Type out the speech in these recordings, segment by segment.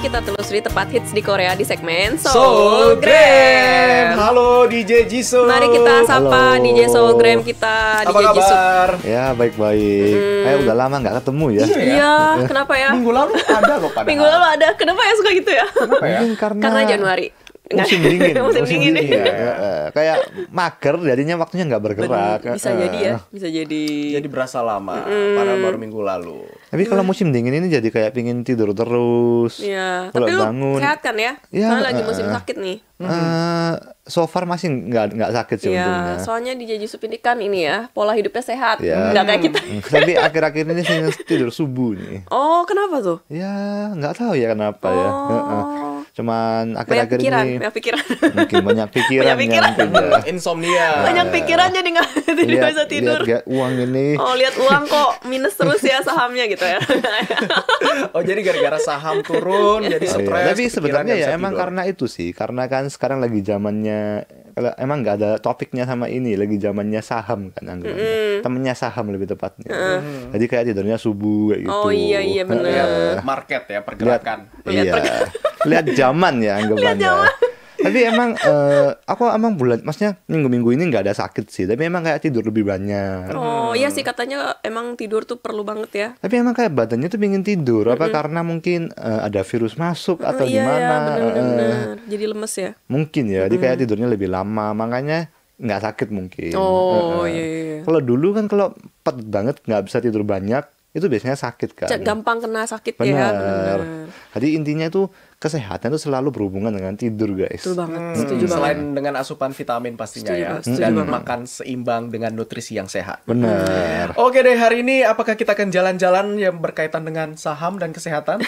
kita telusuri tempat hits di Korea di segmen Soulgram. Halo DJ Jisoo. Mari kita sapa Halo. DJ Soulgram kita. Apa DJ Jisoo. kabar? Ya baik-baik. Udah lama nggak ketemu ya. Iya, kenapa ya? Minggu lalu ada loh padahal. Minggu lalu ada. Kenapa ya suka gitu ya? Kenapa ya? Mungkin Karena Januari. musim dingin. Musim dingin. Kayak mager, jadinya waktunya nggak bergerak. Bisa jadi ya, bisa jadi. Jadi berasa lama, padahal baru minggu lalu. Tapi kalau musim dingin ini jadi kayak pingin tidur terus. Iya, Kalau tapi lu bangun. sehat kan ya? Iya, Soalnya lagi musim sakit nih. So far masih nggak sakit sih untungnya. Iya, soalnya DJ Jisoo ini kan ini ya, pola hidupnya sehat. Iya. Nggak kayak kita. Tapi akhir-akhir ini sih tidur subuh nih. Oh, kenapa tuh? Ya nggak tahu ya kenapa ya. Cuman Banyak akhir-akhir pikiran, ini banyak pikiran. mungkin banyak pikiran, Banyak pikiran. ya mungkin ya. Insomnia. Banyak pikiran jadi nggak bisa tidur. Lihat uang ini. Oh, lihat uang kok minus terus ya sahamnya gitu ya. Oh, jadi gara-gara saham turun, jadi Oh, iya. stres. Tapi kepikiran sebenarnya nggak ya bisa emang tidur. karena itu sih, karena kan sekarang lagi zamannya, kalau emang nggak ada topiknya sama ini, lagi zamannya saham kan anggapannya, temennya saham lebih tepatnya. Jadi kayak tidurnya subuh kayak gitu. Oh, iya, bener. Lihat market ya, pergerakan. Iya, lihat zaman ya anggapannya. Tapi emang aku emang maksudnya minggu-minggu ini nggak ada sakit sih, tapi emang kayak tidur lebih banyak. Oh, iya sih katanya emang tidur tuh perlu banget ya. Tapi emang kayak badannya tuh pengen tidur, apa karena mungkin ada virus masuk atau Iya, gimana? bener-bener. Jadi lemes ya. Mungkin ya, jadi kayak tidurnya lebih lama, makanya nggak sakit mungkin. Oh, iya. Kalau dulu kan kalau padat banget nggak bisa tidur banyak, itu biasanya sakit kan. Gampang kena sakit ya. Benar. Bener. Jadi intinya itu kesehatan itu selalu berhubungan dengan tidur, guys. Betul banget, setuju Selain banget. dengan asupan vitamin pastinya Setuju ya, banget, setuju dan banget. makan seimbang dengan nutrisi yang sehat. Benar. Oke deh, hari ini apakah kita akan jalan-jalan yang berkaitan dengan saham dan kesehatan?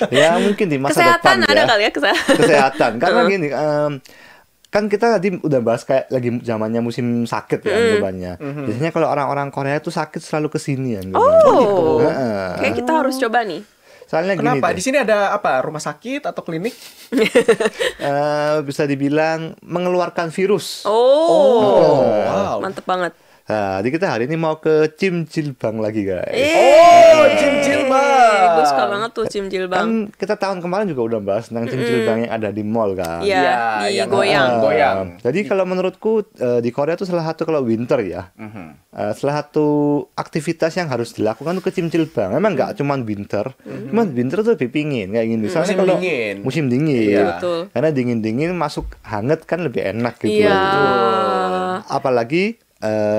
Ya mungkin di masa Kesehatan depan ada ya. kali ya kesehatan. Kesehatan. Karena gini, kan kita tadi udah bahas kayak lagi zamannya musim sakit ya anggapannya. Biasanya kalau orang-orang Korea tuh sakit selalu kesini ya anggapannya. Oh, Heeh. kayak kita harus coba nih. Soalnya gini Kenapa? tuh, Di sini ada apa? Rumah sakit atau klinik? bisa dibilang mengeluarkan virus. Oh, wow. mantep banget. Nah, jadi kita hari ini mau ke Chimjilbang lagi, guys. Oh, Chimjilbang. Gue suka banget tuh Chimjilbang. Kan kita tahun kemarin juga udah bahas tentang Chimjilbang yang ada di mall kan. Iya, Iya, di yang goyang. goyang. Jadi kalau menurutku di Korea tuh salah satu kalau winter ya, salah satu aktivitas yang harus dilakukan tuh ke Chimjilbang. Memang nggak cuman winter, cuman winter tuh lebih pingin kayak gini. Soalnya Musim kalau dingin. musim dingin, Iya. Betul. karena dingin-dingin masuk hangat kan lebih enak gitu. Iya. Apalagi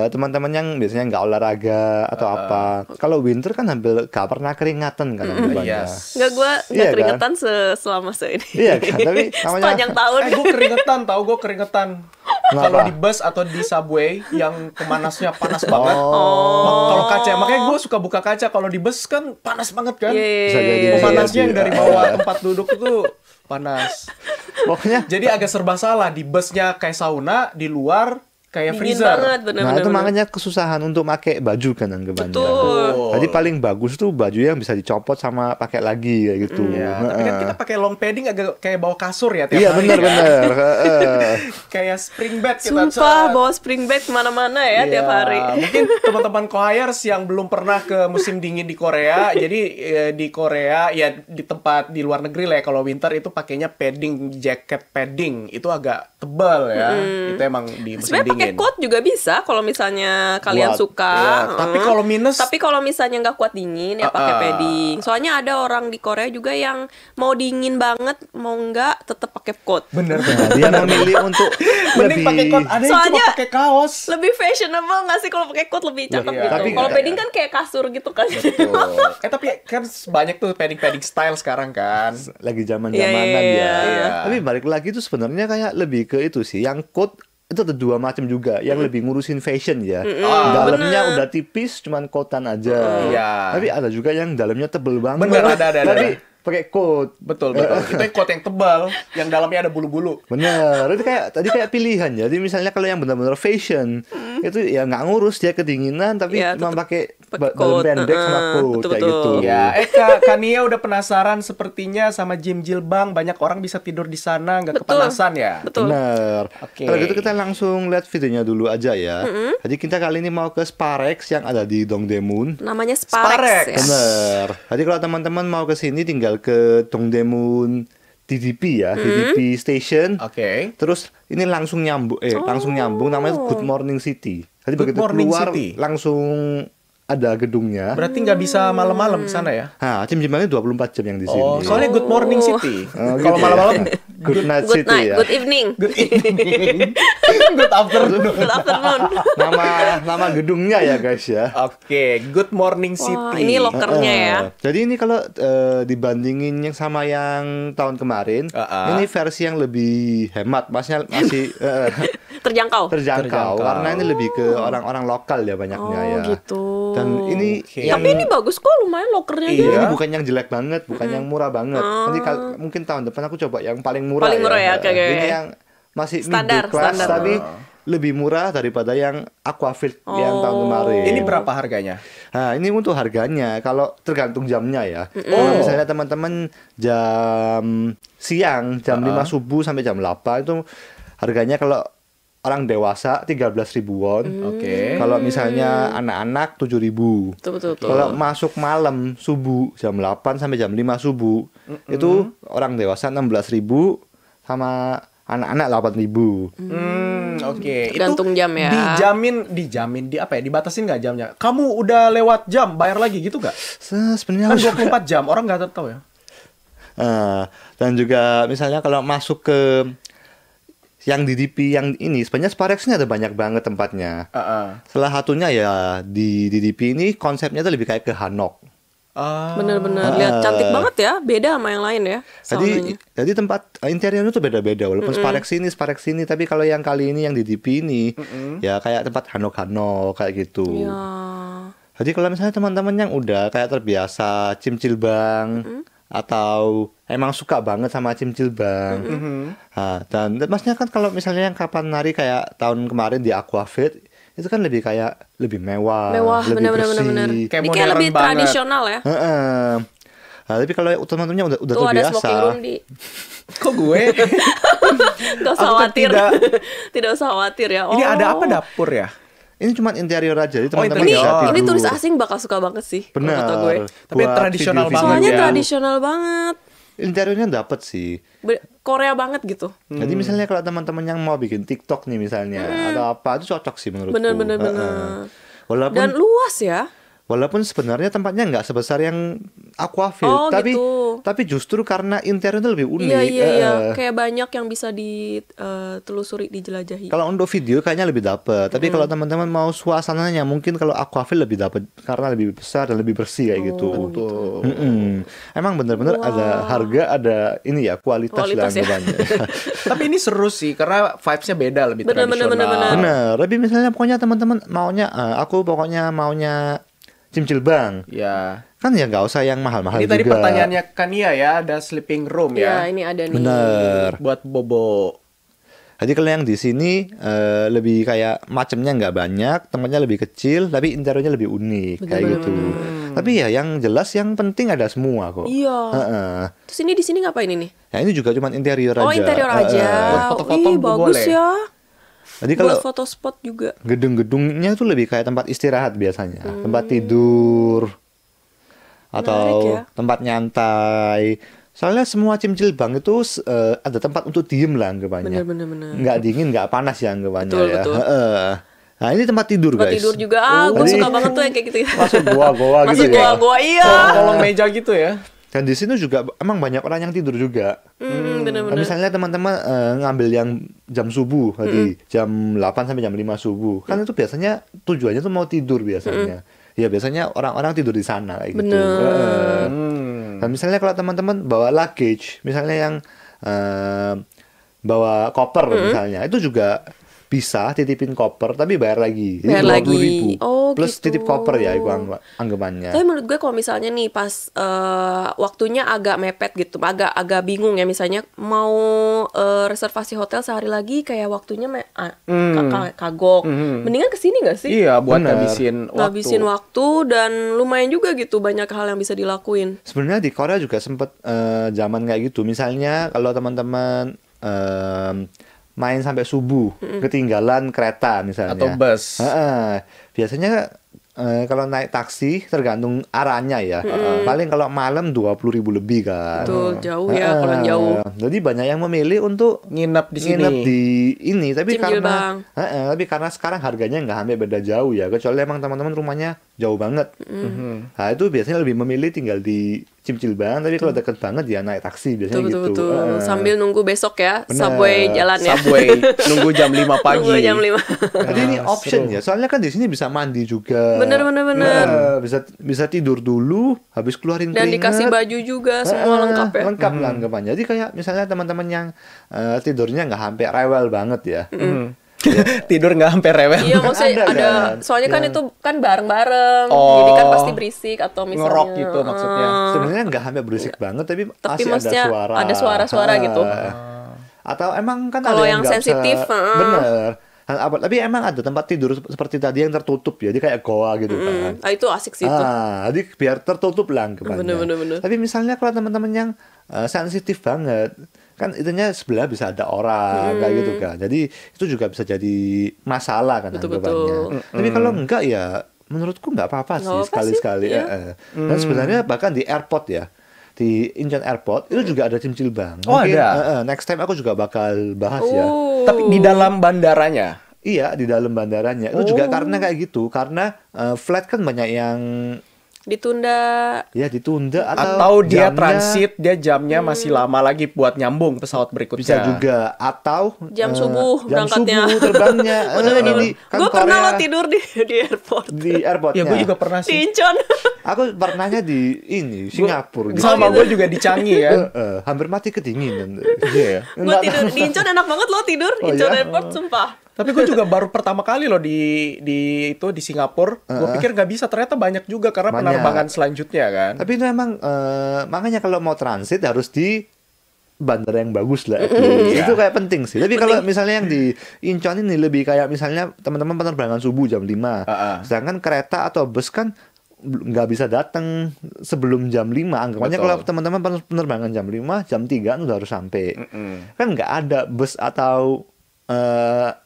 teman-teman yang biasanya nggak olahraga atau apa. Kalau winter kan hampir nggak pernah keringatan kan anggapannya. Yes. Enggak, gue Iya, nggak kan? keringetan selama ini. Iya kan, tapi namanya Sepanjang tahun. Gue keringetan, gue keringetan. Kalau di bus atau di subway yang pemanasnya panas banget. Kalau kaca, makanya gue suka buka kaca. Kalau di bus kan panas banget kan. Bisa jadi. Pemanasnya yang Iya. dari bawah tempat duduk itu panas. Pokoknya Jadi agak serba salah. Di busnya kayak sauna, di luar kayak Dingin freezer. banget, nah bener-bener. itu makanya kesusahan untuk pakai baju kan anggapannya. Betul. Jadi paling bagus tuh baju yang bisa dicopot sama pakai lagi kayak gitu. Ya, tapi kan kita pakai long padding agak kayak bawa kasur ya tiap Iya hari. benar-benar. Kayak spring bed kita. Sumpah, Cet. bawa spring bag kemana-mana ya tiap Iya, hari. Mungkin teman-teman Kohayers yang belum pernah ke musim dingin di Korea, jadi di Korea ya di tempat di luar negeri lah ya, kalau winter itu pakainya padding, jaket padding itu agak tebal ya. Itu emang di musim Sebenarnya pakai dingin. coat juga bisa kalau misalnya kalian Buat, suka. ya. Tapi kalau minus- Tapi kalau misalnya nggak kuat dingin ya pakai padding. Soalnya ada orang di Korea juga yang mau dingin banget, mau nggak tetap pakai coat. Bener. Nah, dia memilih untuk Mending pakai coat, ada yang Soalnya- cuma pakai kaos. Lebih fashionable nggak sih kalau pakai coat, lebih cakep Iya, gitu. tapi Kalau nggak- padding kan kayak kasur gitu kan. Tapi kan banyak tuh padding style sekarang kan. lagi zaman-zamanan Iya. ya. Tapi balik lagi tuh sebenarnya kayak lebih ke itu sih. Yang coat itu ada dua macam juga, yang lebih ngurusin fashion ya. Dalamnya udah tipis, cuman coatan aja. Iya. Tapi ada juga yang dalamnya tebel banget. Bener, ada. Tapi pakai coat. Betul. Itu yang coat yang tebal, yang dalamnya ada bulu-bulu. Bener, itu kayak pilihan ya. Jadi misalnya kalau yang benar-benar fashion itu ya nggak ngurus dia kedinginan, tapi Iya, cuma tetep pakai pakai dalam coat. pendek sama coat kayak betul. gitu. Ya, Kania udah penasaran sepertinya sama Jim Jilbang. Banyak orang bisa tidur di sana, nggak Betul. kepanasan ya. Betul. Bener. Oke. Kalau gitu kita langsung lihat videonya dulu aja ya. Jadi kita kali ini mau ke Sparex yang ada di Dongdaemun. Namanya Sparex. Sparex ya. Bener. Jadi kalau teman-teman mau ke sini tinggal ke Dongdaemun DDP ya, DDP Station. Oke. Terus ini langsung nyambung namanya Good Morning City. Jadi Good begitu Morning keluar City. langsung ada gedungnya. Berarti nggak bisa malam-malam ke sana ya? Nah, Jam-jamnya 24 jam yang di sini. Oh, soalnya Good Morning City. Oh, gitu Kalau ya. malam-malam Good Night Good City night, ya. good evening, Good evening. Good afternoon. good afternoon. Nama gedungnya ya guys ya. Oke, Good Morning Wah, City. ini lokernya ya. Jadi ini kalau dibandingin yang sama yang tahun kemarin, ini versi yang lebih hemat, masnya masih Terjangkau. terjangkau karena ini lebih ke orang-orang lokal ya banyaknya Oh ya. gitu. Dan ini yang Tapi ini bagus kok, lumayan lokernya aja. ini bukan yang jelek banget, bukan yang murah banget. Nanti mungkin tahun depan aku coba yang paling murah. Paling murah ya, oke. Ini yang masih Standar, middle class standar. tapi lebih murah daripada yang Aquafit yang tahun kemarin. Ini berapa harganya? Nah, ini untuk harganya kalau tergantung jamnya ya. Kalau misalnya teman-teman jam siang, jam 5 subuh sampai jam 8 itu harganya kalau orang dewasa 13.000 won. Oke. Kalau misalnya anak-anak 7.000. Betul. Kalau masuk malam subuh jam 8 sampai jam 5 subuh itu orang dewasa 16.000 sama anak-anak 8.000. Oke. Tergantung jam ya. Dijamin di apa ya? Dibatasin nggak jamnya? Kamu udah lewat jam, bayar lagi gitu nggak? Sebenarnya Kan 24 jam, orang nggak tahu ya. dan juga misalnya kalau masuk ke yang DDP yang ini sebenarnya Sparex ini ada banyak banget tempatnya. Salah satunya ya di DDP ini konsepnya tuh lebih kayak ke Hanok. Bener-bener lihat cantik banget ya, beda sama yang lain ya. saunanya. Jadi tempat interiornya tuh beda-beda walaupun Sparex ini, tapi kalau yang kali ini yang DDP ini ya kayak tempat Hanok kayak gitu. Ya. Jadi kalau misalnya teman-teman yang udah kayak terbiasa cimcilbang atau emang suka banget sama cimcilbang, dan maksudnya kan kalau misalnya yang kapan nari kayak tahun kemarin di Aquafit itu kan lebih kayak lebih mewah, lebih bersih. bener. Kayak Ini kayak modern lebih banget. tradisional ya. Nah, tapi kalau teman-temannya udah Tuh ada terbiasa, smoking room di. Kok gue? Gak usah Aku kan khawatir. tidak. Tidak usah khawatir ya. Ini ada apa dapur ya? ini cuma interior aja, jadi teman-teman interior. bisa tidur. Ini turis asing bakal suka banget sih. kalau Benar. kata gue. Tapi Buat tradisional video-video. banget Soalnya ya. tradisional banget. Interiornya dapet sih. Korea banget gitu. Jadi misalnya kalau teman-teman yang mau bikin TikTok nih misalnya atau apa itu cocok sih menurutku. Bener. Walaupun Dan luas ya. Walaupun sebenarnya tempatnya nggak sebesar yang Aquafit, Oh, tapi gitu. tapi justru karena interiornya lebih unik. Iya. Kayak banyak yang bisa ditelusuri, dijelajahi. Kalau untuk video kayaknya lebih dapet, tapi kalau teman-teman mau suasananya mungkin kalau Aquafit lebih dapet karena lebih besar dan lebih bersih kayak gitu. Emang bener-bener ada harga, ada ini ya kualitas lah Kualitas ya. anggapannya. Tapi ini seru sih karena vibes-nya beda, lebih Bener. tradisional. Bener, tapi misalnya pokoknya teman-teman maunya, aku pokoknya maunya cimcilbang. Ya. Kan ya nggak usah yang mahal-mahal Ini juga. tadi pertanyaannya Kania ya, ada sleeping room Ya, ya. ini ada nih. Bener. Buat bobo. Jadi kalau yang di sini lebih kayak macamnya nggak banyak, tempatnya lebih kecil, tapi interiornya lebih unik kayak gitu. Tapi ya yang jelas yang penting ada semua kok. Iya. Heeh. Terus ini di sini ngapain ini? Ya ini juga cuma interior Oh, aja. interior aja. Buat foto-foto Ih, bagus boleh. ya. Jadi kalau Buat foto spot juga. gedung-gedungnya tuh lebih kayak tempat istirahat biasanya, tempat tidur atau Menarik ya. tempat nyantai. Soalnya semua cimcilbang itu ada tempat untuk diem lah anggapannya. Bener. Nggak dingin, nggak panas ya anggapannya ya. Betul. Heeh. Nah ini tempat tidur Tempat guys. tidur juga. Gue Jadi- suka banget tuh yang kayak gitu. Masuk goa-goa gitu Masuk ya. goa-goa, iya. Kolong meja gitu ya. Dan di sini juga emang banyak orang yang tidur juga. Bener-bener. Misalnya teman-teman ngambil yang jam subuh tadi, jam 8 sampai jam 5 subuh. Kan itu biasanya tujuannya tuh mau tidur biasanya. Ya biasanya orang-orang tidur di sana kayak gitu. Bener. Heeh. Dan misalnya kalau teman-teman bawa luggage, misalnya yang bawa koper misalnya, itu juga bisa titipin koper tapi bayar lagi. Jadi Bayar lagi. 20.000 Oh, plus gitu. titip koper ya, itu anggapannya. Tapi menurut gue kalau misalnya nih pas waktunya agak mepet gitu, agak bingung ya, misalnya mau reservasi hotel sehari lagi kayak waktunya kagok. Mendingan kesini nggak sih? Iya, buat Bener. ngabisin waktu dan lumayan juga gitu, banyak hal yang bisa dilakuin. Sebenarnya di Korea juga sempet zaman kayak gitu. Misalnya kalau teman-teman main sampai subuh, ketinggalan kereta misalnya. Atau bus. Biasanya kalau naik taksi tergantung arahnya ya. Paling kalau malam 20.000 lebih kan. Betul, jauh ya kalau yang jauh. Jadi banyak yang memilih untuk nginep di sini. nginep di ini, tapi Cimjilbang. karena sekarang harganya nggak sampai beda jauh ya, kecuali emang teman-teman rumahnya jauh banget. Nah itu biasanya lebih memilih tinggal di Cimjilbang, tapi kalau deket banget ya naik taksi biasanya gitu. Betul. Sambil nunggu besok ya, Bener. subway jalan ya. Subway nunggu jam 5 pagi. Nunggu jam 5. Jadi ini option ya, soalnya kan di sini bisa mandi juga. Bener. Bisa tidur dulu, habis keluarin Dan keringat. dikasih baju juga, semua lengkap ya. Lengkap lah anggapannya. Jadi kayak misalnya teman-teman yang tidurnya nggak sampai rewel banget ya. Tidur nggak sampai rewel. Iya, maksudnya ada ada, kan, soalnya kan yang- itu kan bareng-bareng, Oh. jadi kan pasti berisik atau misalnya Ngerok gitu maksudnya. Sebenarnya nggak sampai berisik banget, tapi masih ada maksudnya suara. ada suara-suara gitu. Atau emang kan Kalau ada yang nggak sensitif, bener. Tapi emang ada tempat tidur seperti tadi yang tertutup ya, jadi kayak goa gitu kan. Itu asik sih itu. Jadi biar tertutup lah anggapannya. Bener. Tapi misalnya kalau teman-teman yang sensitif banget, kan itunya sebelah bisa ada orang kayak gitu kan. Jadi itu juga bisa jadi masalah kan Betul. anggapannya. Tapi kalau enggak ya menurutku nggak apa-apa sih Nggak apa-apa sekali-sekali. sih, iya. Dan sebenarnya bahkan di airport ya, di Incheon Airport itu juga ada Cimjilbang. Oh, Mungkin ada? next time aku juga bakal bahas ya. Tapi di dalam bandaranya. Iya, di dalam bandaranya. Itu juga karena kayak gitu, karena flight kan banyak yang Ditunda. ya ditunda Atau dia jamnya transit, dia jamnya masih lama lagi buat nyambung pesawat berikutnya. bisa juga, atau Jam subuh jam berangkatnya. subuh terbangnya. Ini kan Gue pernah Korea lo tidur di airport. di airportnya. Ya gue juga pernah Di sih. Incheon. Aku pernahnya di ini Singapura. Di Sama gue juga di Changi kan. hampir mati kedinginan. Iya. Gue tidur di Incheon, enak banget lo tidur Oh, Incheon iya? Airport, sumpah. Tapi gue juga baru pertama kali loh di Singapura. Gue pikir nggak bisa, ternyata banyak juga karena Banyak. penerbangan selanjutnya kan. Tapi itu emang makanya kalau mau transit harus di bandara yang bagus lah. at least. Itu kayak penting sih. Tapi kalau misalnya yang di Incheon ini lebih kayak misalnya teman-teman penerbangan subuh jam 5. Sedangkan kereta atau bus kan nggak bisa datang sebelum jam 5. Anggapannya Betul. kalau teman-teman penerbangan jam 5, jam 3 udah harus sampai. Kan nggak ada bus atau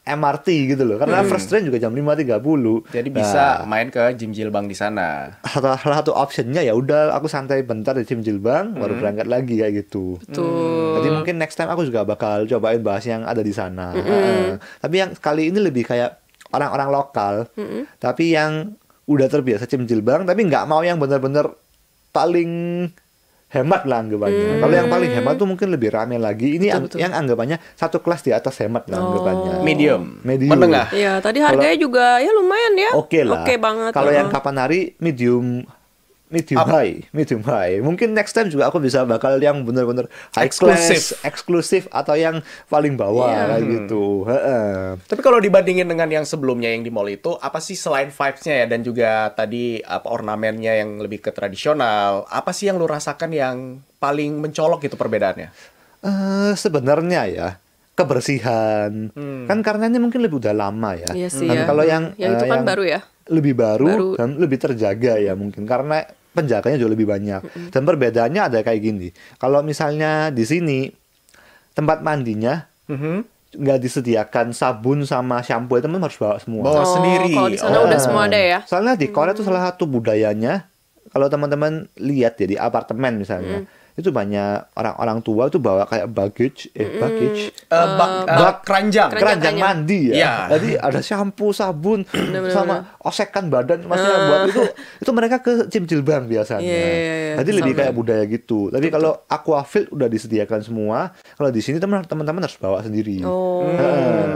MRT gitu loh. Karena first train juga jam 5.30. Jadi bisa main ke Cimjilbang di sana. Salah satu optionnya ya udah aku santai bentar di Cimjilbang baru berangkat lagi kayak gitu. Tuh. Jadi mungkin next time aku juga bakal cobain bahas yang ada di sana. Tapi yang kali ini lebih kayak orang-orang lokal, tapi yang udah terbiasa Cimjilbang, tapi nggak mau yang benar-benar paling hemat lah anggapannya. Kalau yang paling hemat tuh mungkin lebih rame lagi. Ini yang anggapannya satu kelas di atas hemat lah anggapannya. Medium. Medium. Menengah. Iya, tadi harganya juga ya lumayan ya. Oke lah. Oke banget. Kalau yang kapan hari medium high. Mungkin next time juga aku bisa bakal yang bener-bener high class, eksklusif atau yang paling bawah kayak gitu. Tapi kalau dibandingin dengan yang sebelumnya yang di mall itu, apa sih selain vibes-nya ya dan juga tadi apa ornamennya yang lebih ke tradisional, apa sih yang lu rasakan yang paling mencolok gitu perbedaannya? Sebenarnya ya kebersihan. Kan karena ini mungkin lebih udah lama ya. Iya sih Dan ya. kalau yang itu kan yang baru ya. lebih baru dan lebih terjaga ya mungkin karena penjaganya jauh lebih banyak. Dan perbedaannya ada kayak gini. Kalau misalnya di sini tempat mandinya nggak disediakan sabun sama shampoo, itu harus bawa semua. Bawa sendiri. Kalau di sana udah semua ada ya. Soalnya di Korea itu salah satu budayanya, kalau teman-teman lihat ya di apartemen misalnya, itu banyak orang-orang tua itu bawa kayak baggage, Keranjang. keranjang mandi ya. Iya. Jadi ada shampoo, sabun, sama osekan badan maksudnya buat itu mereka ke Cimjilbang biasanya. Iya. Jadi lebih Sama. kayak budaya gitu. Tapi kalau aquafil udah disediakan semua, kalau di sini teman-teman harus bawa sendiri. Oh,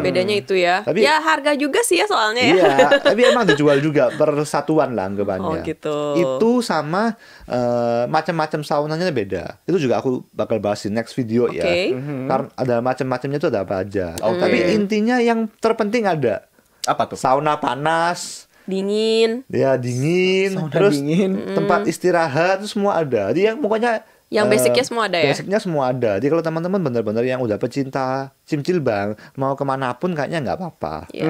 bedanya itu ya. Tapi- ya harga juga sih ya soalnya ya. Iya, tapi emang dijual juga per satuan lah anggapannya. Oh, gitu. Itu sama macam-macam saunanya beda. Ya, itu juga aku bakal bahas di next video ya. Oke. Karena ada macam-macamnya itu ada apa aja. Oke. Tapi intinya yang terpenting ada Apa tuh? sauna panas, Dingin. ya dingin, Sauna terus dingin. tempat istirahat itu semua ada. Jadi yang pokoknya Yang basicnya semua ada ya? Basicnya semua ada. Jadi kalau teman-teman benar-benar yang udah pecinta cimcilbang, mau kemanapun kayaknya nggak apa-apa. Ya.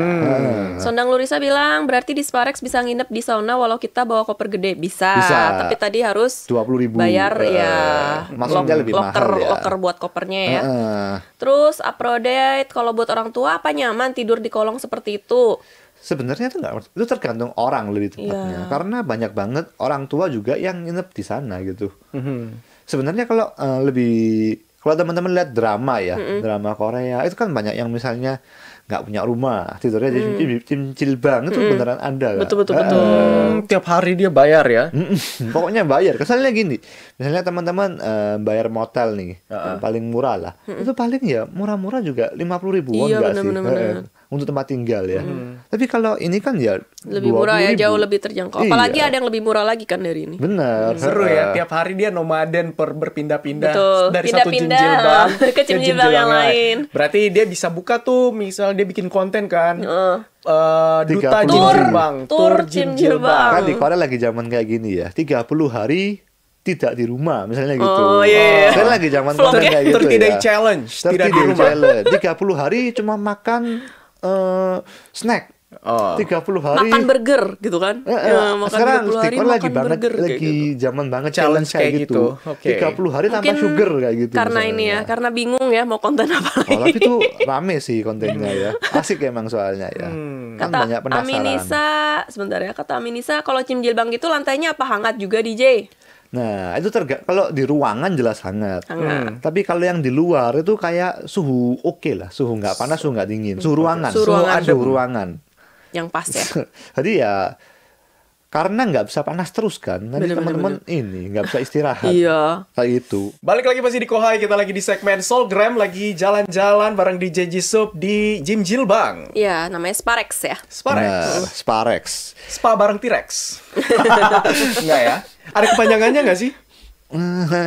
Sondang Lurisa bilang berarti di Sparex bisa nginep di sauna walau kita bawa koper gede. Bisa. Bisa. Tapi tadi harus 20.000. bayar ya. Maksudnya lebih locker, mahal ya. locker buat kopernya ya. Heeh. Terus update kalau buat orang tua apa nyaman tidur di kolong seperti itu? Sebenarnya itu tergantung orang lebih tepatnya. Iya. Karena banyak banget orang tua juga yang nginep di sana gitu. Sebenarnya kalau kalau teman-teman lihat drama ya, drama Korea itu kan banyak yang misalnya nggak punya rumah, tidurnya di cimcilbang itu beneran ada. Betul, betul, Kan? betul. Tiap hari dia bayar ya. Pokoknya bayar. Kesannya gini, misalnya teman-teman bayar motel nih, yang paling murah lah. Itu paling ya murah-murah juga 50.000 Iya, enggak sih? bener-bener. Untuk tempat tinggal ya. Tapi kalau ini kan ya Lebih murah ya, 20.000. jauh lebih terjangkau. Apalagi Iya. ada yang lebih murah lagi kan dari ini. Bener. Seru ya, tiap hari dia nomaden berpindah-pindah Betul, dari satu pindah-pindah cimcilbang ke cimcilbang yang lain. Berarti dia bisa buka tuh, misal dia bikin konten kan, duta 30 cimcilbang, Tur tur cimcilbang. cimcilbang. Kan di Korea lagi zaman kayak gini ya, 30 hari tidak di rumah misalnya gitu. Oh, iya. Kan lagi zaman Vlog konten ya? kayak gitu 30 day ya. challenge, 30 tidak di day rumah. challenge. 30 hari cuma makan snack. Oh. 30 hari Makan burger gitu kan? Ya, makan sekarang 30 hari TikTok lagi makan banget burger kayak lagi gitu. zaman banget Challenge challenge kayak kayak gitu. gitu. Oke. 30 hari tanpa Mungkin sugar kayak gitu. Karena misalnya. ini ya, karena bingung ya mau konten apa lagi. Oh, tapi itu rame sih kontennya ya. Asik emang soalnya ya. Kan Kata banyak penasaran. Aminisa, sebentar ya, kata Aminisa kalau cimjilbang itu lantainya apa hangat juga DJ? Nah, itu kalau di ruangan jelas hangat. Hangat. Tapi kalau yang di luar itu kayak suhu oke lah, suhu nggak panas, suhu nggak dingin, suhu ruangan, Suhu ruangan. suhu ruangan. Yang pas ya. Jadi ya karena nggak bisa panas terus kan, nanti Bener, teman-teman ini nggak bisa istirahat. Iya. Kayak gitu. Balik lagi masih di Kohai, kita lagi di segmen Solgram, lagi jalan-jalan bareng DJ Jisup di Jimjilbang. Iya, namanya Sparex ya. Sparex. Nah, Sparex. Spa bareng T-Rex. Enggak ya? Ada kepanjangannya nggak sih?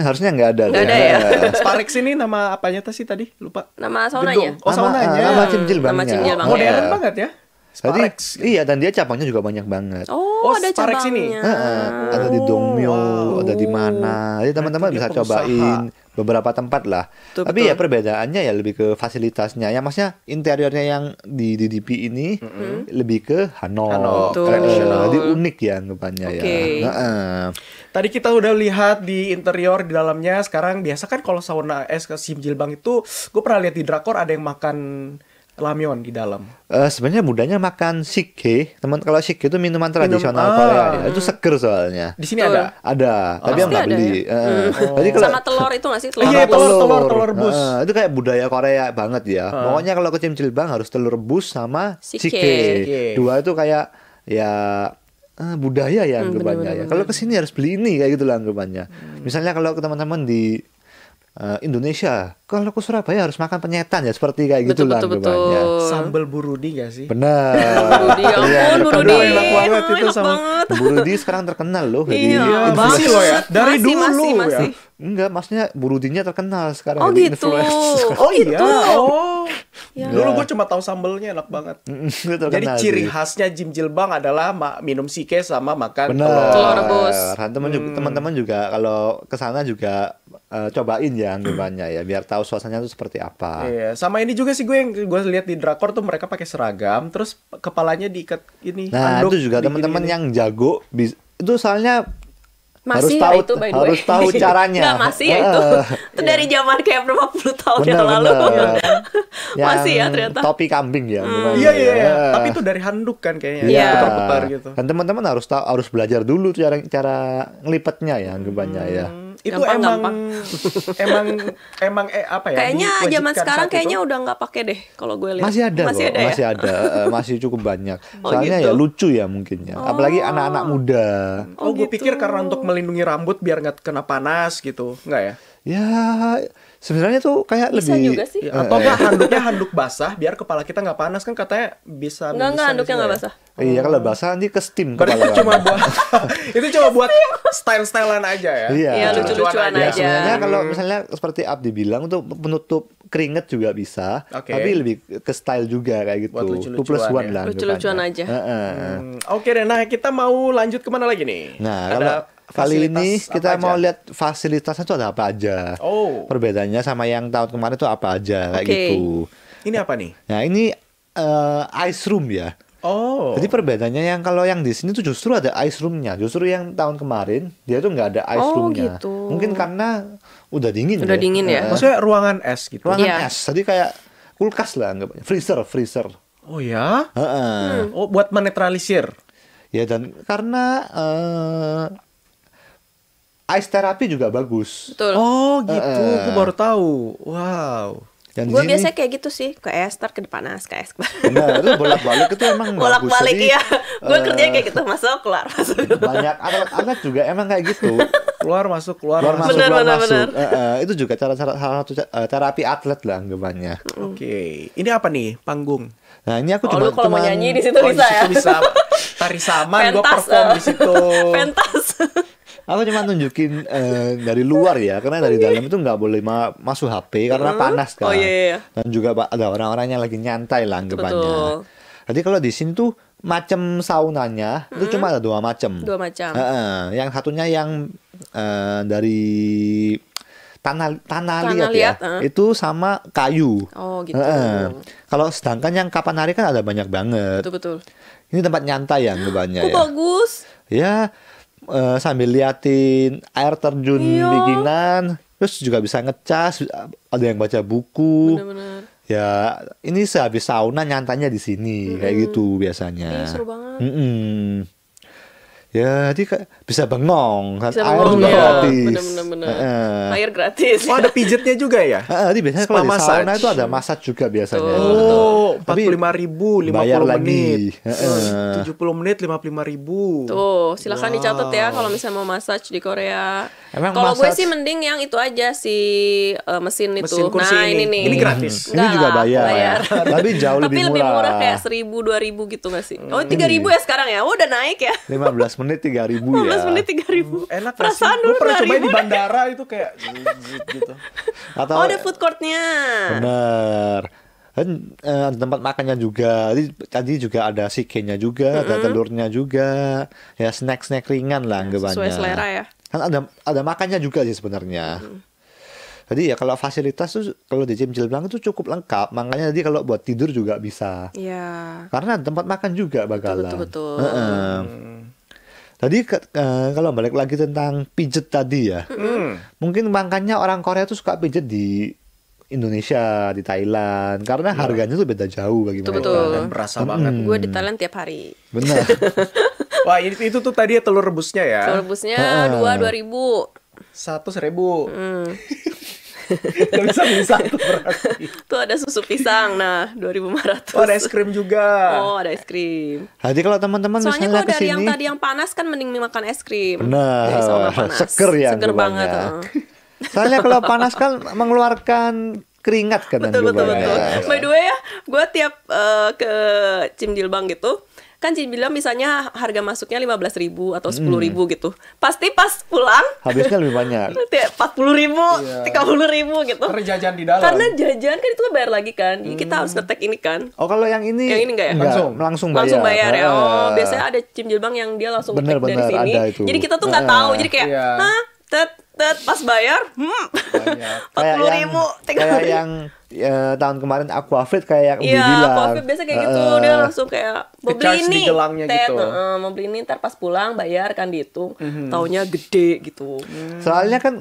Harusnya nggak ada. Nggak deh. ada ya? Sparex ini nama apanya sih tadi? Lupa. Nama saunanya. Gedung. Oh, saunanya. Nama cimjilbangnya. Nama cimjilbangnya. Modern Iya. banget ya. Jadi, Sparex. iya, dan dia cabangnya juga banyak banget. Oh, ada Sparex ini? cabangnya. Ada di Dongmyo, wow. ada di mana. Jadi teman-teman Dia bisa pengusaha. cobain beberapa tempat lah. Betul, Tapi betul. ya perbedaannya ya lebih ke fasilitasnya. Yang maksudnya interiornya yang di DDP ini lebih ke Hanok. Hanok, Betul. tradisional. Jadi unik ya anggapannya ya. Oke. Heeh. Tadi kita udah lihat di interior di dalamnya. Sekarang biasa kan kalau sauna es ke Jimjilbang itu, gue pernah lihat di drakor ada yang makan ramyeon di dalam. Sebenarnya mudanya makan sike. Teman kalau sike itu minuman tradisional ah. Korea ya. Itu seger soalnya. Di sini Betul. ada. Ada, tapi Pasti yang nggak ada beli. ya? Jadi kalau Sama telur itu nggak sih? Telur Iya, rebus. telur rebus. Itu kayak budaya Korea banget ya. Pokoknya kalau ke Jimjilbang harus telur rebus sama Sike. sike. Dua itu kayak ya budaya ya anggapannya ya. Kalau ke sini harus beli ini kayak gitu lah anggapannya. Misalnya kalau ke teman-teman di Indonesia, kalau ke Surabaya harus makan penyetan ya seperti kayak gitu Betul, lah betul, anggapannya. betul. Sambal burudi gak sih? Benar. Burudi, ya ampun, Burudi. Enak banget itu Enak sama- banget. Burudi sekarang terkenal loh. Jadi Iya, Iya, banget. masih loh ya. Dari Masih, dulu masih. ya. Enggak, maksudnya burudinya terkenal sekarang. Oh jadi gitu. influencer. Oh iya. Oh. Ya. Dulu gue cuma tahu sambelnya enak banget. Itu terkenal Jadi ciri sih. khasnya Jimjilbang adalah minum sike sama makan Benar. telur. Telur rebus. Teman-teman juga kalau ke sana juga cobain ya anggapannya ya biar tahu suasananya itu seperti apa. Iya, sama ini juga sih gue yang gue lihat di drakor tuh mereka pakai seragam, terus kepalanya diikat ini. Nah, handuk, itu juga bikin teman-teman ini. yang jago itu soalnya Masih harus tahu ya itu by the way. harus tahu caranya. Nggak, masih ya itu. Itu dari zaman kayak berapa puluh tahun yang lalu. Yang Masih ya ternyata. topi kambing ya. anggapannya Iya iya iya. ya. Tapi itu dari handuk kan kayaknya. Iya. Putar-putar gitu. Dan teman-teman harus belajar dulu cara ngelipetnya ya anggapannya ya. Itu Gampang, emang apa ya? Kayaknya zaman diwajibkan sekarang saat itu? kayaknya udah nggak pakai deh kalau gue lihat. Masih ada Masih kok, ada ya? masih ada, masih cukup banyak. Oh, Soalnya gitu. ya lucu ya mungkin ya. Apalagi anak-anak muda. Oh, gue gitu. pikir karena untuk melindungi rambut biar nggak kena panas gitu, nggak ya? Ya Sebenarnya tuh kayak Bisa lebih juga sih. Ya, atau enggak handuknya handuk basah biar kepala kita nggak panas kan katanya bisa. Enggak, handuknya nggak basah. Iya, kalau basah nanti ke steam Berarti kepala itu cuma kamu. buat itu cuma buat style-stylean aja ya. Iya. Iya, lucu-lucuan Ya, aja. sebenarnya kalau misalnya seperti Abdi bilang untuk penutup keringet juga bisa, Oke. tapi lebih ke style juga kayak gitu. Buat lucu-lucuan 2+1 ya. lah. Lucu-lucuan anggapannya. aja. Heeh. Oke deh, nah kita mau lanjut kemana lagi nih? Nah, Ada kalau kali fasilitas ini apa kita aja? mau lihat fasilitasnya tuh ada apa aja. Oh, Perbedaannya sama yang tahun kemarin tuh apa aja kayak Oke. gitu. ini apa nih? Nah, ini ice room ya. Oh, Jadi perbedaannya yang kalau yang di sini tuh justru ada ice roomnya. Justru yang tahun kemarin dia tuh nggak ada ice Oh, roomnya. gitu. Mungkin karena udah dingin. Udah dingin ya? maksudnya ruangan es gitu. Ruangan Iya. es. Jadi kayak kulkas lah, anggapnya. Freezer. Oh ya? Heeh. Oh, buat menetralisir. Ya dan karena ice terapi juga bagus. Betul. Oh gitu, aku baru tahu. Wow. Dan Gue di sini biasanya kayak gitu sih, ke es ntar ke panas, ke es. benar, itu bolak-balik itu emang bagus. Bolak-balik Jadi, ya. Gue kerjanya kayak gitu, masuk keluar, masuk keluar. banyak atlet-atlet juga emang kayak gitu. Keluar masuk, keluar Keluar masuk. masuk, Benar, keluar benar, masuk. benar. Itu juga salah satu terapi atlet lah anggapannya. Oke. Ini apa nih? Panggung. Nah ini aku Oh, lu kalau mau cuman nyanyi di situ Oh, bisa di ya. situ bisa tari saman, gue Pentas, perform di situ. Pentas. aku cuma nunjukin dari luar ya, karena dari dalam itu nggak boleh masuk HP karena panas kan. Oh, iya. Dan juga ada orang-orang yang lagi nyantai lah anggapannya. Betul. Jadi kalau di sini tuh macam saunanya itu cuma ada 2 macam. 2 macam. Yang satunya yang dari tanah liat ya, liat, itu sama kayu. Oh, gitu. Kalau sedangkan yang kapanari kan ada banyak banget. Betul. Ini tempat nyantai ya anggapannya Oh, ya. bagus. Ya sambil liatin air terjun Iya. bikinan, terus juga bisa ngecas, ada yang baca buku. Bener-bener. Ya ini sehabis sauna nyantanya di sini kayak gitu biasanya. Ih, seru banget. Ya, jadi bisa bengong, kan Bisa air bengong, juga ya. gratis. Bener-bener. Heeh. Air gratis. Oh, ada pijetnya juga ya? Jadi biasanya Spa kalau di massage. sauna itu ada massage juga biasanya. Oh, Tapi 45.000, 50 bayar menit. lagi. Heeh. 70 menit, 55.000. Tuh, silakan dicatat ya kalau misalnya mau massage di Korea. Emang Kalau gue massage- sih mending yang itu aja si mesin itu. Mesin kursi Nah, ini. nih. Ini gratis. Ini Enggak juga lah, bayar. Tapi jauh Tapi lebih lebih murah murah. kayak 1.000, 2.000 gitu gak sih? Oh, 3.000 ya sekarang ya? Oh, udah naik ya? 15 menit 3.000 ya. 15 menit 3.000. Enak gak sih? Perasaan Gue dulu pernah cobain 2.000. di bandara itu kayak gitu. Atau Oh, ada food courtnya. bener. Dan ada tempat makannya juga. Tadi juga ada sikenya juga, ada telurnya juga. Ya snack-snack ringan lah anggapannya. Sesuai selera ya. Kan ada makannya juga sih sebenarnya. Jadi ya kalau fasilitas tuh kalau di Cim Cilblang itu cukup lengkap. Makanya tadi kalau buat tidur juga bisa. Iya. Karena ada tempat makan juga bakalan. Betul. Heeh. Tadi kalau balik lagi tentang pijet tadi ya. Mungkin makanya orang Korea tuh suka pijet di Indonesia, di Thailand. Karena harganya tuh beda jauh bagi mereka. Betul. Dan berasa banget. Gue di Thailand tiap hari. Benar. Wah, itu tuh tadi telur rebusnya ya. Telur rebusnya 2.000. 100.000. Gak bisa beli satu berarti. Tuh ada susu pisang. Nah, 2.500. Oh, ada es krim juga. Oh, ada es krim. Jadi kalau teman-teman Soalnya misalnya kalau dari yang kesini, tadi yang panas kan mending makan es krim. Benar. Dari sauna panas. Seger ya Seger anggapannya. banget. soalnya kalau panas kan mengeluarkan keringat kan Betul, anggapannya. By the way ya, gue tiap ke Cim Dilbang gitu, kan Cim Dilbang misalnya harga masuknya 15.000 atau 10.000 gitu. Pasti pas pulang Habisnya lebih banyak. 40.000, 30.000 gitu. Karena jajan di dalam. Karena jajan kan itu bayar lagi kan. Jadi kita harus ngetek ini kan. Oh kalau yang ini Yang ini enggak ya? langsung bayar. Langsung bayar ya. Oh, Heeh. biasanya ada Cim Dilbang yang dia langsung Bener, ngetek dari bener, sini. ada itu. Jadi kita tuh nggak tahu. Jadi kayak, Iya. hah, tet pas bayar, Banyak. 40.000, kayak yang tahun kemarin Aquafit kayak yang Ubi Iya, bilang. Covid biasa kayak gitu. Dia langsung kayak mau beli Ngecharge di ini, gelangnya Tet, gitu. mau beli ini ntar pas pulang bayar kan dihitung. Taunya gede gitu. Soalnya kan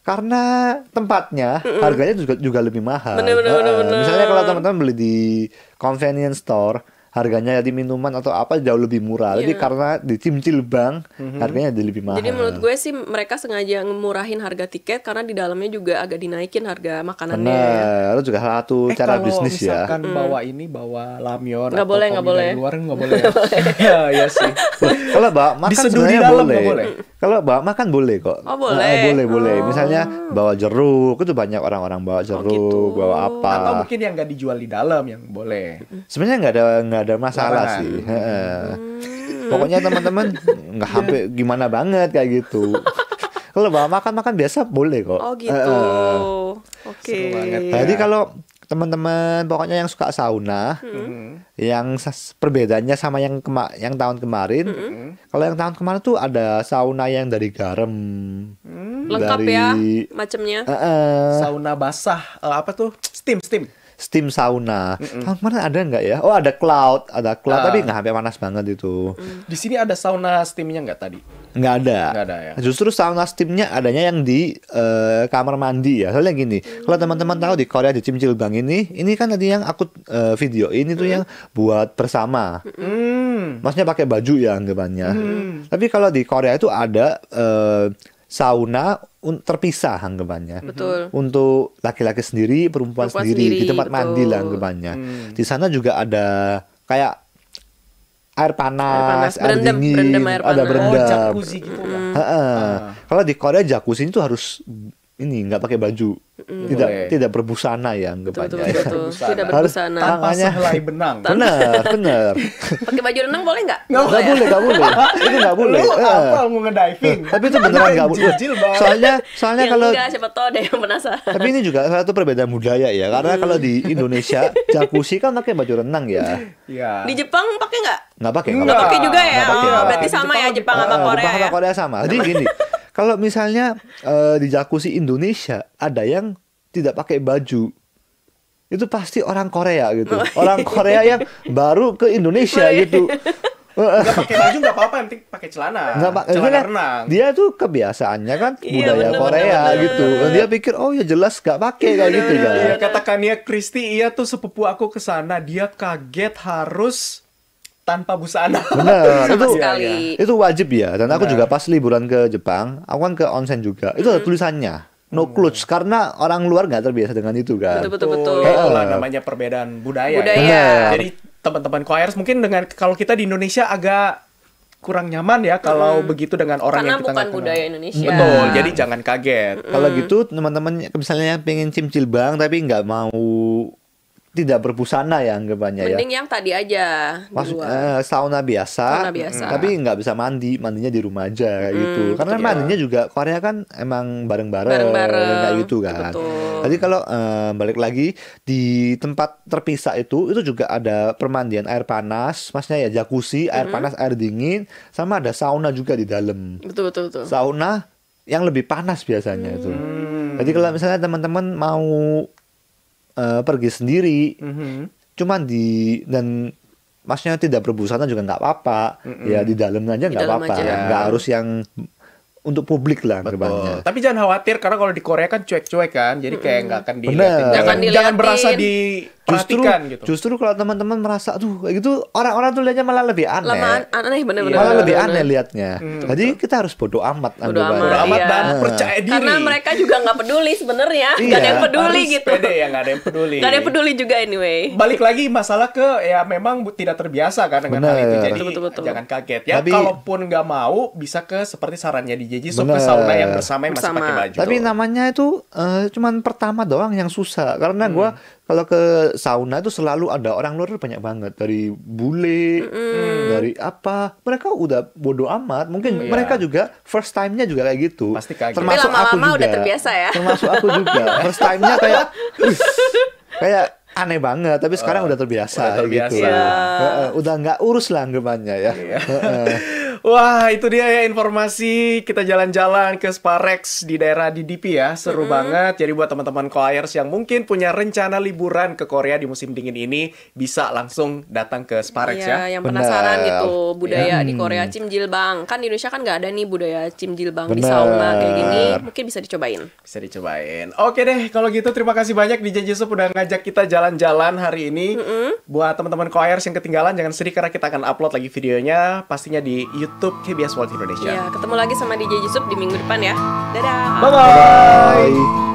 karena tempatnya harganya juga lebih mahal. Bener. Misalnya kalau teman-teman beli di convenience store harganya di minuman atau apa jauh lebih murah. Jadi Iya. karena di Cimcilbang harganya jadi lebih mahal. Jadi menurut gue sih mereka sengaja ngemurahin harga tiket karena di dalamnya juga agak dinaikin harga makanannya. Benar, itu juga salah satu cara kalau bisnis ya. misalkan bawa lampion Nggak atau boleh, nggak kopi dari boleh. luar nggak boleh. Ya, iya sih. Kalau bawa makan Diseduh di sebenarnya dalam boleh. nggak boleh? Kalau bawa makan boleh kok. Oh, boleh. Boleh. Misalnya bawa jeruk, itu banyak orang-orang bawa jeruk, gitu. bawa apa. Atau mungkin yang nggak dijual di dalam yang boleh. Sebenarnya nggak ada masalah Larangan. sih. Pokoknya teman-teman nggak sampai gimana banget kayak gitu. Kalau bawa makan biasa boleh kok. Oh gitu. Oke. Seru banget. Jadi kalau teman-teman pokoknya yang suka sauna, yang perbedaannya sama yang tahun kemarin, kalau yang tahun kemarin tuh ada sauna yang dari garam, Lengkap dari ya macamnya. Sauna basah, apa tuh? Steam. steam sauna. Tahun kemarin ada nggak ya? Oh ada cloud tapi nggak sampai panas banget itu. Di sini ada sauna steamnya nggak tadi? Nggak ada. Nggak ada ya? Justru sauna steamnya adanya yang di kamar mandi ya. Soalnya gini, kalau teman-teman tahu di Korea di Cimcilbang ini kan tadi yang aku video ini tuh yang buat bersama. Maksudnya pakai baju ya anggapannya. Tapi kalau di Korea itu ada sauna terpisah anggapannya. Betul. Untuk laki-laki sendiri, perempuan sendiri di tempat betul. mandi lah anggapannya. Di sana juga ada kayak air panas, air berendam dingin, air ada panas. berendam. Oh, jacuzzi gitu ya. Kalau di Korea jacuzzi itu harus ini nggak pakai baju, Boleh. tidak berbusana ya anggapannya. Betul. Tidak Harus berbusana. Tanpa Tangannya- sehelai benang. Benar. Pakai baju renang boleh nggak? Nggak boleh. Itu nggak boleh. Lu apa mau ngediving? Tapi itu beneran nggak boleh. Jijil banget. Soalnya Ya kalau enggak, siapa tahu ada yang penasaran. tapi ini juga satu perbedaan budaya ya. Karena kalau di Indonesia jacuzzi kan pakai baju renang ya. Iya. Di Jepang pakai nggak? Nggak pakai. Nggak Nggak pakai juga ya? Nggak pakai, Oh, nggak berarti pakai. sama ya Jepang sama Jepang Korea sama ya? Korea sama. Jadi gini, kalau misalnya di jacuzzi Indonesia ada yang tidak pakai baju, itu pasti orang Korea gitu. Orang Korea yang baru ke Indonesia gitu. Nggak pakai baju nggak apa-apa, yang penting pakai celana. Nggak pak, Celana karena renang. dia tuh kebiasaannya kan Iya, budaya bener, Korea bener. gitu. Dan dia pikir oh ya jelas nggak pakai kayak gitu kan. Iya, katakan ya Kristi, iya tuh sepupu aku ke sana, dia kaget harus tanpa busana. Bener, Sama itu sekali. itu wajib ya. Dan aku Benar. juga pas liburan ke Jepang, aku kan ke onsen juga. Itu ada tulisannya no clothes karena orang luar nggak terbiasa dengan itu kan. Betul. Itulah namanya perbedaan budaya. Budaya. Ya. Jadi teman-teman choirs mungkin dengan kalau kita di Indonesia agak kurang nyaman ya kalau begitu dengan orang Karena yang kita bukan nggak kenal. budaya Indonesia. Betul. Jadi jangan kaget. Kalau gitu teman-teman misalnya yang pengen cimcilbang tapi nggak mau tidak berbusana ya anggapannya ya. Mending yang tadi aja di luar. Sauna biasa, Sauna biasa. tapi nggak bisa mandinya di rumah aja kayak gitu. Karena betul. mandinya juga Korea kan emang bareng-bareng Bareng-bareng. kayak gitu kan. Betul. Jadi kalau balik lagi di tempat terpisah itu juga ada permandian air panas, maksudnya ya jacuzzi, air panas, air dingin, sama ada sauna juga di dalam. Betul. Sauna yang lebih panas biasanya itu. Jadi kalau misalnya teman-teman mau pergi sendiri, cuman dan maksudnya tidak berbusana juga nggak apa-apa, ya di dalam aja Di nggak dalam apa-apa, aja. nggak harus yang untuk publik lah Betul. kebanyakan. Tapi jangan khawatir karena kalau di Korea kan cuek-cuek kan, jadi kayak nggak akan Bener. dilihatin. Jangan Jangan dilihatin. berasa diperhatikan gitu. Justru kalau teman-teman merasa aduh kayak gitu orang-orang tuh lihatnya malah lebih aneh. Lama aneh bener-bener. Malah lebih bener-bener. aneh lihatnya. Jadi kita harus bodo amat Bodo anggapannya. Bodo amat Iya. dan percaya diri. Karena mereka juga nggak peduli sebenarnya. Nggak ada Iya. yang peduli Harus gitu. pede ya, nggak ada yang peduli. Nggak ada yang peduli juga anyway. Balik lagi masalah ke ya memang tidak terbiasa kan dengan hal itu. Bener. Jadi Betul. jangan kaget ya. Tapi- kalaupun nggak mau bisa ke seperti sarannya di Jeji so ke Bener. sauna yang bersama yang masih Bersama. pakai baju. Tapi namanya itu cuman pertama doang yang susah karena gua kalau ke sauna itu selalu ada orang luar banyak banget dari bule, dari apa. Mereka udah bodo amat. Mungkin Iya. mereka juga first time-nya juga kayak gitu. Pasti kaget. Tapi lama-lama udah terbiasa ya. Termasuk aku juga. First time-nya kayak "Wih, kayak aneh banget, tapi sekarang udah terbiasa, udah terbiasa. gitu. Iya. Udah nggak urus lah anggapannya ya. Iya. Wah, itu dia ya informasi kita jalan-jalan ke Sparex di daerah DDP ya. Seru banget. Jadi buat teman-teman choirs yang mungkin punya rencana liburan ke Korea di musim dingin ini, bisa langsung datang ke Sparex ya. Yang penasaran Benar. gitu budaya di Korea Chimjilbang. Kan di Indonesia kan nggak ada nih budaya Chimjilbang di Benar. sauna kayak gini. Mungkin bisa dicobain. Bisa dicobain. Oke deh, kalau gitu terima kasih banyak DJ Jisup udah ngajak kita jalan-jalan hari ini. Buat teman-teman choirs yang ketinggalan, jangan sedih karena kita akan upload lagi videonya pastinya di YouTube KBS World Indonesia. Ya, ketemu lagi sama DJ Yusuf di minggu depan ya. Dadah. Bye-bye. Bye.